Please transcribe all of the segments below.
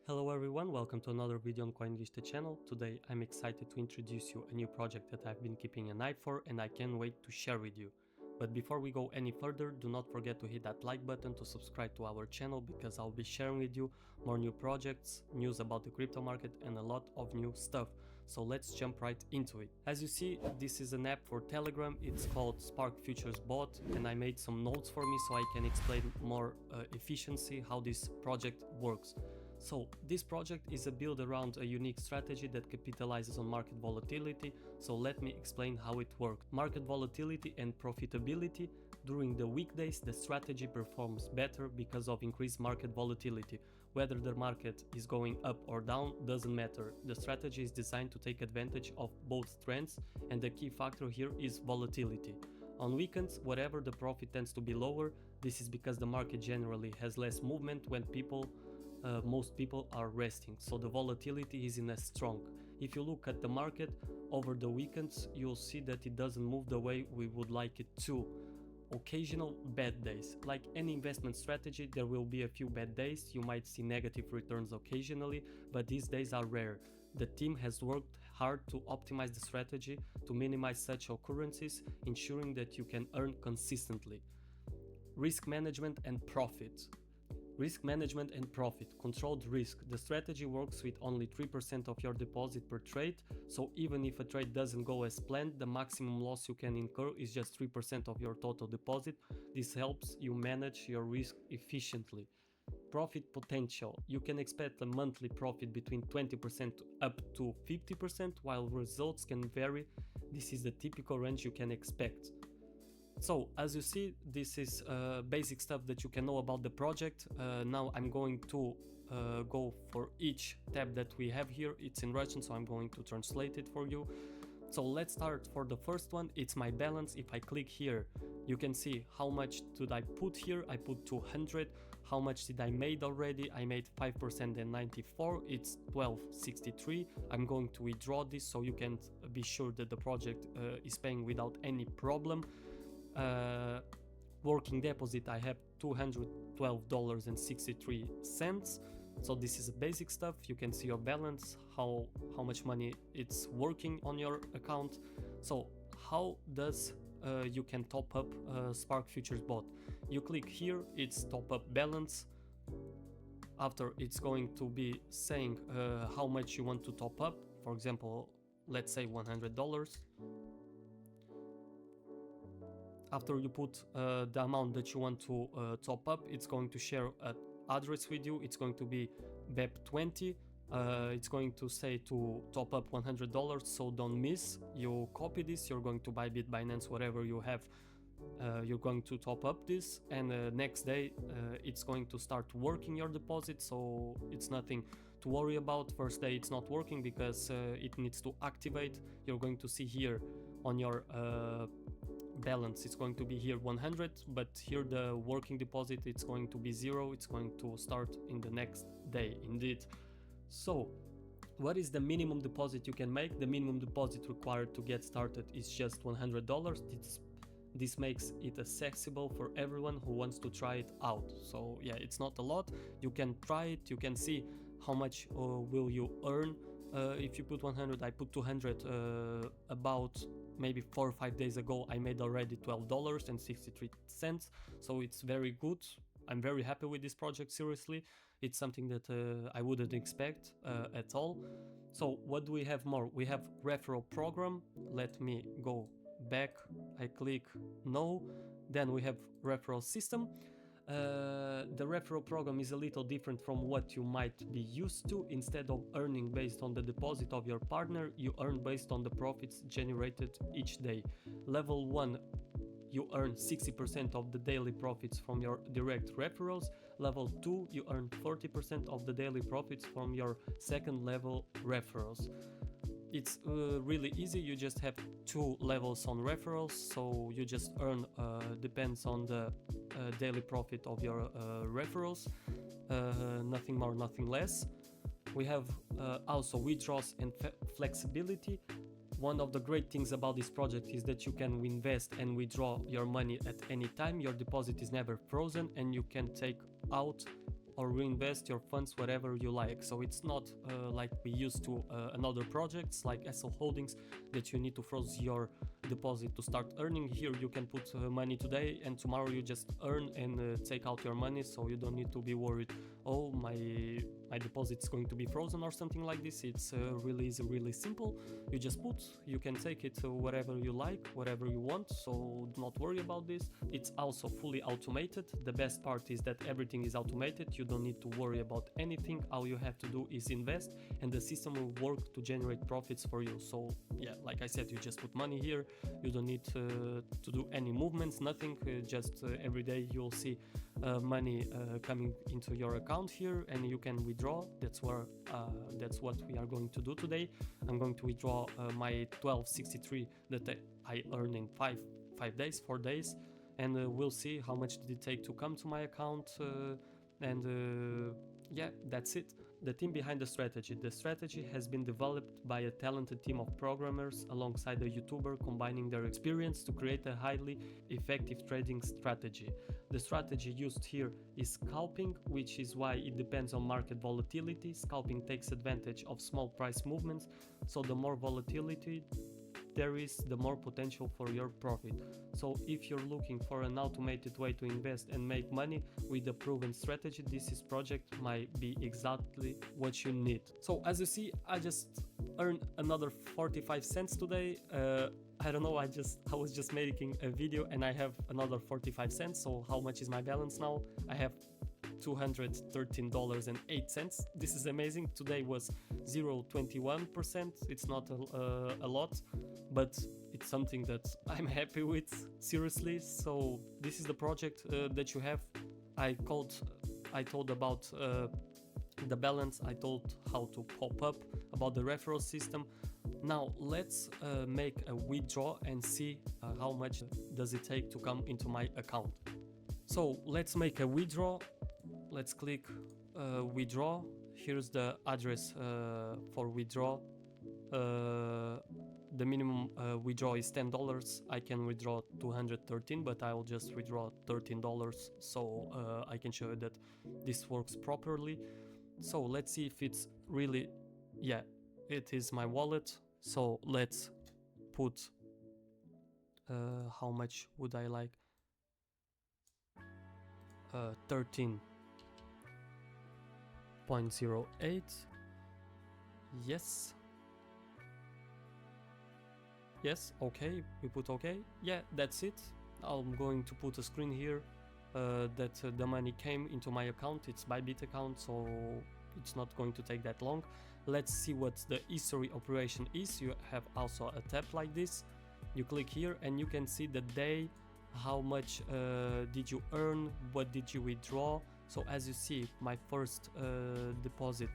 Hello everyone, welcome to another video on CoinVista channel. Today I'm excited to introduce you a new project that I've been keeping an eye for and I can't wait to share with you. But before we go any further, do not forget to hit that like button to subscribe to our channel because I'll be sharing with you more new projects, news about the crypto market and a lot of new stuff. So let's jump right into it. As you see, this is an app for Telegram. It's called Spark Futures Bot and I made some notes for me so I can explain more efficiency how this project works. So this project is a build around a unique strategy that capitalizes on market volatility, so let me explain how it works. Market volatility and profitability. During the weekdays, the strategy performs better because of increased market volatility. Whether the market is going up or down doesn't matter. The strategy is designed to take advantage of both trends, and the key factor here is volatility. On weekends, wherever the profit tends to be lower, this is because the market generally has less movement when most people are resting, so the volatility isn't as strong. If you look at the market over the weekends, you'll see that it doesn't move the way we would like it to. Occasional bad days. Like any investment strategy, there will be a few bad days. You might see negative returns occasionally, but these days are rare. The team has worked hard to optimize the strategy to minimize such occurrences, ensuring that you can earn consistently. Risk management and profit. Risk management and profit. Controlled risk. The strategy works with only 3% of your deposit per trade, so even if a trade doesn't go as planned, the maximum loss you can incur is just 3% of your total deposit. This helps you manage your risk efficiently. Profit potential. You can expect a monthly profit between 20% up to 50%, while results can vary. This is the typical range you can expect. So, as you see, this is basic stuff that you can know about the project. Now I'm going to go for each tab that we have here. It's in Russian, so I'm going to translate it for you. So let's start for the first one. It's my balance. If I click here, you can see how much did I put here. I put 200. How much did I made already? I made 5% and 94. It's 1263. I'm going to withdraw this so you can be sure that the project is paying without any problem. Working deposit, I have $212.63. So this is basic stuff. You can see your balance, how much money it's working on your account. So how does you can top up Spark Futures Bot? You click here, it's top up balance. After, it's going to be saying how much you want to top up. For example, let's say $100. After you put the amount that you want to top up, it's going to share an address with you. It's going to be BEP20. It's going to say to top up $100, so don't miss. You copy this, you're going to Bybit, Binance, whatever you have. You're going to top up this, and next day it's going to start working your deposit, so it's nothing to worry about. First day it's not working because it needs to activate. You're going to see here on your balance, it's going to be here 100, but here the working deposit, it's going to be 0. It's going to start in the next day indeed. So what is the minimum deposit you can make? The minimum deposit required to get started is just $100. This makes it accessible for everyone who wants to try it out. So yeah, it's not a lot. You can try it, you can see how much will you earn. If you put 100, I put 200 about maybe 4 or 5 days ago. I made already $12.63, so it's very good. I'm very happy with this project, seriously. It's something that I wouldn't expect at all. So what do we have more? We have referral program. Let me go back. I click no. Then we have referral system. The referral program is a little different from what you might be used to. Instead of earning based on the deposit of your partner, you earn based on the profits generated each day. Level 1, you earn 60% of the daily profits from your direct referrals. Level 2, you earn 40% of the daily profits from your second level referrals. It's really easy. You just have 2 levels on referrals, so you just earn depends on the daily profit of your referrals, nothing more, nothing less. We have also withdrawals and flexibility. One of the great things about this project is that you can invest and withdraw your money at any time. Your deposit is never frozen and you can take out or reinvest your funds wherever you like. So it's not like we used to another projects like SL Holdings that you need to freeze your deposit to start earning. Here you can put money today and tomorrow you just earn and take out your money, so you don't need to be worried, oh, my deposit is going to be frozen or something like this. It's really easy, really simple. You just put, you can take it wherever you like, wherever you want, so do not worry about this. It's also fully automated. The best part is that everything is automated. You don't need to worry about anything. All you have to do is invest and the system will work to generate profits for you. So yeah, like I said, you just put money here. You don't need to do any movements, nothing. Just every day you'll see money coming into your account here, and you can withdraw. That's what we are going to do today. I'm going to withdraw my 1263 that I earned in 4 days, and we'll see how much did it take to come to my account, and yeah, that's it. The team behind the strategy has been developed by a talented team of programmers alongside a YouTuber, combining their experience to create a highly effective trading strategy. The strategy used here is scalping, which is why it depends on market volatility. Scalping takes advantage of small price movements, so the more volatility there is, the more potential for your profit. So if you're looking for an automated way to invest and make money with a proven strategy, this project might be exactly what you need. So as you see, I just earned another 45 cents today. I don't know, I was just making a video and I have another 45 cents. So how much is my balance now? I have $213.08. This is amazing. Today was 0.21%. It's not a lot, but it's something that I'm happy with, seriously. So this is the project that you have. I told about the balance, I told how to pop up, about the referral system. Now let's make a withdraw and see how much does it take to come into my account. So let's make a withdraw. Let's click withdraw. Here's the address for withdraw. The minimum withdraw is $10. I can withdraw 213, but I will just withdraw $13, so I can show you that this works properly. So let's see if it's really, yeah, it is my wallet. So let's put how much would I like? 13.08. Yes, okay, we put okay. Yeah, that's it. I'm going to put a screen here that the money came into my account. It's Bybit account, so it's not going to take that long. Let's see what the history operation is. You have also a tab like this. You click here and you can see the day, how much did you earn, what did you withdraw. So as you see, my first deposit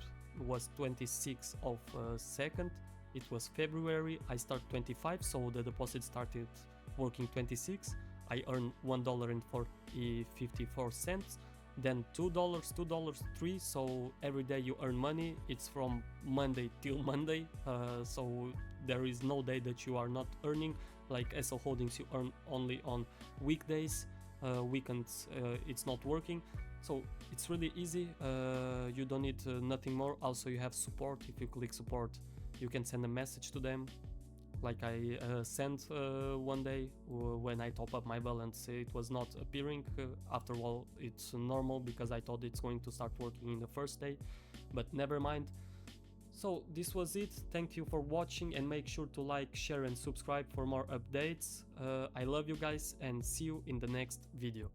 was 26 of 2nd. It was February. I start 25, so the deposit started working 26. I earned $1.54. Then $2, $3. So every day you earn money. It's from Monday till Monday. So there is no day that you are not earning. Like SL Holdings, you earn only on weekdays. Weekends it's not working. So it's really easy. You don't need nothing more. Also, you have support. If you click support, you can send a message to them, like I sent one day when I top up my balance. It was not appearing. After all, it's normal because I thought it's going to start working in the first day, but never mind. So this was it. Thank you for watching, and make sure to like, share and subscribe for more updates. I love you guys, and see you in the next video.